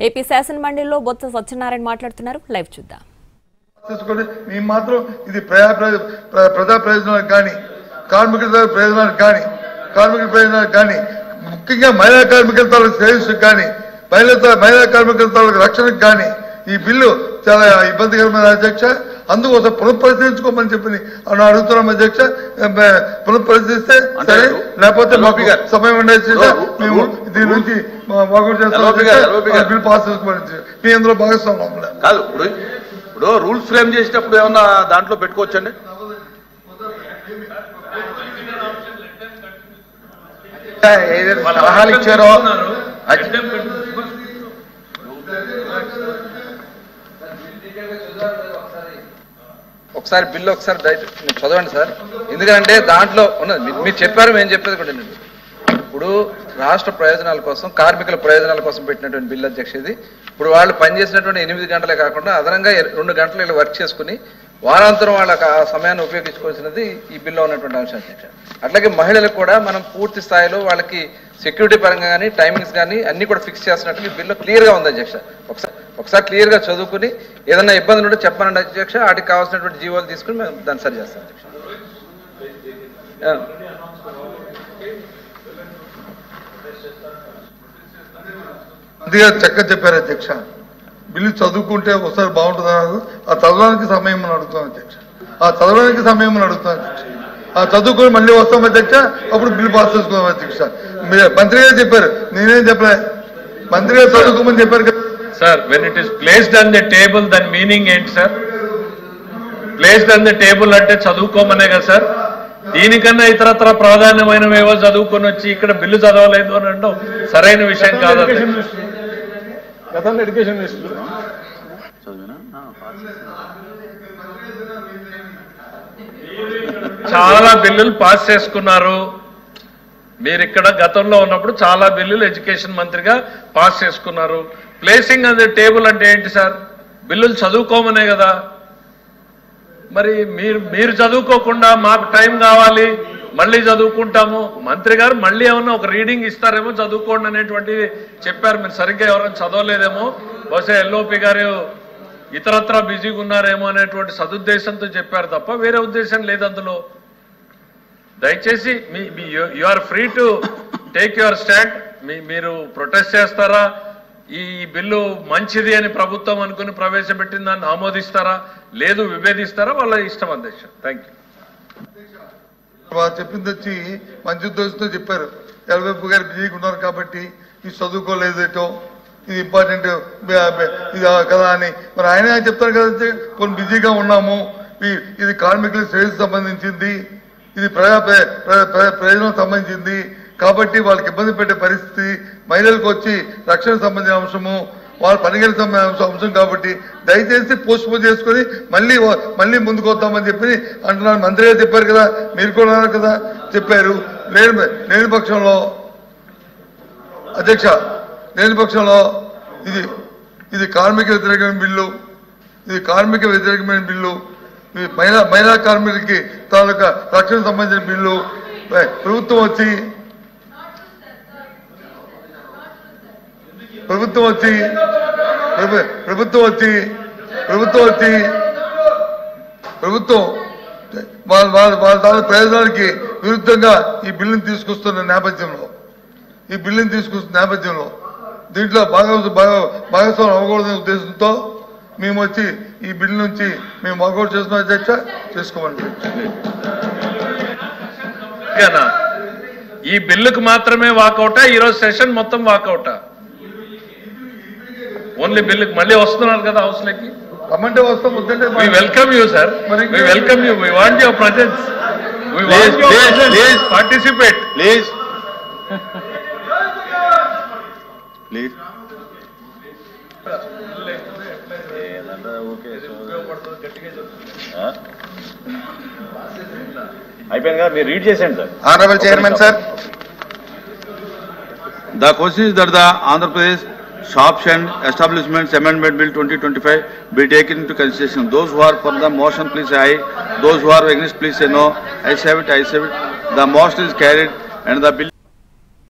AP శాసన మండలిలో బొత్స సత్యనారాయణ మాట్లాడుతున్నారు. లైవ్ చూద్దాం. మేము మాత్రం ఇది ప్రజా ప్రయోజనాలకు కానీ కార్మికుల ప్రయోజనాలకు కానీ ముఖ్యంగా మహిళా కార్మికుల తాలూకు శ్రేయస్సుకు కానీ మహిళా కార్మికుల తాలూకు రక్షణకు కానీ ఈ బిల్లు చాలా ఇబ్బందికరమైన అధ్యక్ష. అందుకోసం పునఃపరిశీలించుకోమని చెప్పి అడుగుతున్నాం అధ్యక్ష. పునఃపరిశీలిస్తే సరే, లేకపోతే సమయం ఉండేసి మేము దీని నుంచి వాకౌట్ చేస్తాం. బిల్ పాస్ చేసుకోమని మీ అందులో భాగస్వామ్యం కాదు. ఇప్పుడు రూల్స్ ఫ్రేమ్ చేసేటప్పుడు ఏమన్నా దాంట్లో పెట్టుకోవచ్చండి? ఏదైతే సలహాలు ఇచ్చారో ఒకసారి బిల్లు ఒకసారి చదవండి సార్. ఎందుకంటే దాంట్లో ఉన్నది మీరు చెప్పారు, మేము చెప్పేది కూడా. ఇప్పుడు రాష్ట్ర ప్రయోజనాల కోసం, కార్మికుల ప్రయోజనాల కోసం పెట్టినటువంటి బిల్లు అధ్యక్ష ఇది. ఇప్పుడు వాళ్ళు పనిచేసినటువంటి 8 గంటలే కాకుండా అదనంగా 2 గంటలు ఇలా వర్క్ చేసుకుని వారాంతరం వాళ్ళకి ఆ సమయాన్ని ఉపయోగించుకోవాల్సినది ఈ బిల్లో ఉన్నటువంటి అంశం అధ్యక్ష. అట్లాగే మహిళలకు కూడా మనం పూర్తి స్థాయిలో వాళ్ళకి సెక్యూరిటీ పరంగా కానీ టైమింగ్స్ కానీ అన్ని కూడా ఫిక్స్ చేస్తున్నట్టు ఈ బిల్లో క్లియర్గా ఉంది అధ్యక్ష. ఒకసారి క్లియర్గా చదువుకుని ఏదన్నా ఇబ్బందులు ఉంటే చెప్పనండి అధ్యక్ష. వాటికి కావాల్సినటువంటి జీవోలు తీసుకుని మేము దాన్ని సరి చేస్తాం అధ్యక్ష. అందుకే చక్కగా చెప్పారు అధ్యక్ష. బిల్లు చదువుకుంటే ఒకసారి బాగుంటుంది. ఆ చదవడానికి సమయం అని అడుగుతాం అధ్యక్ష. ఆ చదువుకొని మళ్ళీ వస్తాం అధ్యక్ష. అప్పుడు బిల్లు పాస్ చేసుకున్నాం అధ్యక్ష. మంత్రి గారు చెప్పారు, నేనేం చెప్పలే. మంత్రి గారు చదువుకోమని చెప్పారు కదా sir. When it is placed on the table దాని మీనింగ్ ఏంటి sir? Placed on the table అంటే చదువుకోమనే కదా సార్. దీనికన్నా ఇతరత్ర ప్రాధాన్యమైనవేవో చదువుకొని వచ్చి ఇక్కడ బిల్లు చదవలేదు అని అంటే సరైన విషయం కాదు. ఎడ్యుకేషన్ చాలా బిల్లులు పాస్ చేసుకున్నారు మీరు. ఇక్కడ గతంలో ఉన్నప్పుడు చాలా బిల్లులు ఎడ్యుకేషన్ మంత్రిగా పాస్ చేసుకున్నారు. ప్లేసింగ్ ఆన్ ది టేబుల్ అంటే ఏంటి సార్? బిల్లులు చదువుకోమనే కదా. మరి మీరు చదువుకోకుండా మాకు టైం కావాలి, మళ్ళీ చదువుకుంటాము. మంత్రి గారు మళ్ళీ ఏమన్నా ఒక రీడింగ్ ఇస్తారేమో, చదువుకోండి అనేటువంటిది చెప్పారు. మీరు సరిగ్గా ఎవరైనా చదవలేదేమో, బహుశా ఎల్ఓపి గారు ఇతరత్రా బిజీగా ఉన్నారేమో అనేటువంటి సదుద్దేశంతో చెప్పారు తప్ప వేరే ఉద్దేశం లేదు అందులో. దయచేసి you are free to take your stand. మీరు ప్రొటెస్ట్ చేస్తారా, ఈ బిల్లు మంచిది అని ప్రభుత్వం అనుకుని ప్రవేశపెట్టిన దాన్ని ఆమోదిస్తారా, లేదు విభేదిస్తారా, వాళ్ళ ఇష్టం అధ్యక్ష. Thank you. చెప్పింది వచ్చి మంచి ఉద్దేశంతో చెప్పారు. ఎల్వైపు గారు బిజీగా ఉన్నారు కాబట్టి ఇది చదువుకోలేదేటో, ఇది ఇంపార్టెంట్ ఇది కదా అని. మరి ఆయన చెప్తారు కదా, కొన్ని బిజీగా ఉన్నాము, ఇది కార్మికుల శ్రేయస్సు సంబంధించింది, ఇది ప్రయోజనం సంబంధించింది కాబట్టి వాళ్ళకి ఇబ్బంది పెట్టే పరిస్థితి, మహిళలకు వచ్చి రక్షణ సంబంధించిన అంశము, వాళ్ళ పనిగేళ్ళకి సంబంధించిన అంశం కాబట్టి దయచేసి పోస్ట్ పోన్ చేసుకొని మళ్ళీ ముందుకు వద్దామని చెప్పి అంటున్నారు. మంత్రి గారు చెప్పారు కదా, మీరు కూడా అన్నారు కదా, చెప్పారు. లేని పక్షంలో అధ్యక్ష, ఇది కార్మిక వ్యతిరేకమైన బిల్లు, మహిళా కార్మికులకి తాలూకా రక్షణ సంబంధించిన బిల్లు. ప్రభుత్వం వచ్చి వాళ్ళ తాలూకు ప్రయోజనాలకి విరుద్ధంగా ఈ బిల్లుని తీసుకొస్తున్న నేపథ్యంలో దీంట్లో భాగస్వామ్యం అవ్వకూడదనే ఉద్దేశంతో మేము వచ్చి ఈ బిల్లు నుంచి మేము వాకౌట్ చేస్తున్నాం అధ్యక్ష. చేసుకోమని ఈ బిల్లుకు మాత్రమే వాకౌటా? ఈరోజు సెషన్ మొత్తం వాకౌటా? ఓన్లీ బిల్లుకి మళ్ళీ వస్తున్నారు కదా హౌస్ లోకి. రమ్మంటే వస్తాం, వద్దంటే we welcome you sir, we welcome you, we want your presence, we want your presence. Please participate, please. అయిపోయిందిగా, మీరు రీడ్ చేసేయండి sir. Honorable Chairman sir, the question is that the Andhra Pradesh Shops and Establishments Amendment Bill 2025 be taken into consideration. Those who are for the motion please say aye, those who are against please say no. I say it. The motion is carried and the bill